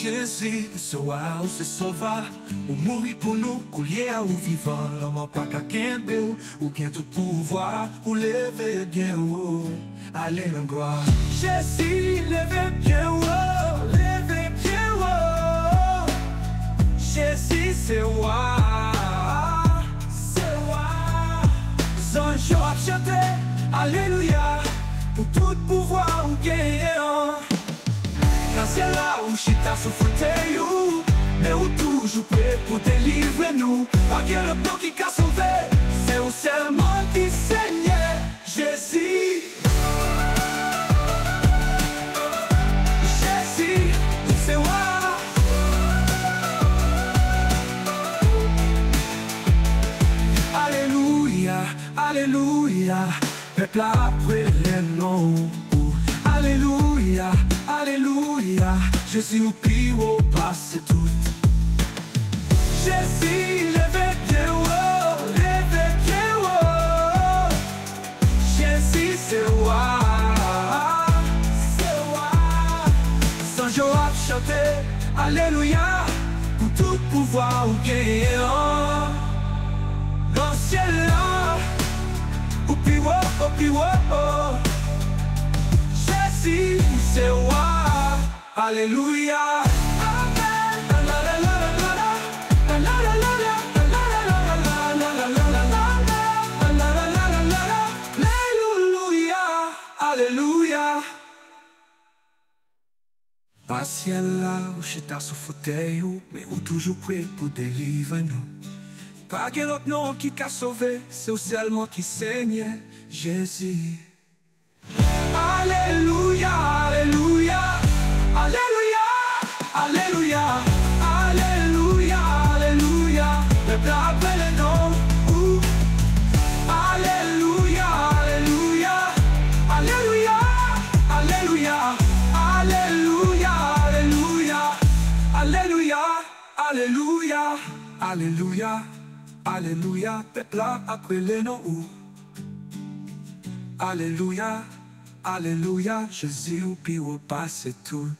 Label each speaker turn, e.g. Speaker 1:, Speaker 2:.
Speaker 1: Jésus, soa ou se sauva, ou mourir pour nous, collier ou vivant, l'homme pas qu'à qu'un ou qu'un tout pouvoir, ou lever bien haut, aller en gloire. Jésus, levez bien haut, levez bien haut. Jésus, c'est roi, c'est roi. Anges ont chanté, alléluia, pour tout pouvoir ou gagnant. Dans ciel là où chita sous fauteuil, mais où toujours prêt pour délivrer nous. Pas qu'il y a le plan qui a sauvé, c'est au seulement qui saignait, Jésus. Jésus, c'est moi. Alléluia, alléluia, peuple après les noms. Alléluia, alléluia, Jésus au pire au passé tout. Jésus, levez bien haut, levez bien haut. Jésus, c'est roi, c'est roi. Sans Joab chanter, alléluia, pour tout pouvoir ou guérir. Dans le ciel là, au pire haut. Jésus, c'est roi, alléluia. Alléluia. Pas ciel là où j'étais sous fauteuil, mais où toujours prêt pour délivrer nous. Pas quel autre nom qui t'a sauvé, c'est seulement qui saigne, Jésus. Alléluia, alléluia, alléluia, alléluia, alléluia, alléluia. Le peuple appelle le nom. Alléluia, alléluia, alléluia, alléluia, alléluia, alléluia, alléluia, alléluia, alléluia, alléluia. Peuple appelle le nom. Alléluia, alléluia, Jésus au pire au passé tout.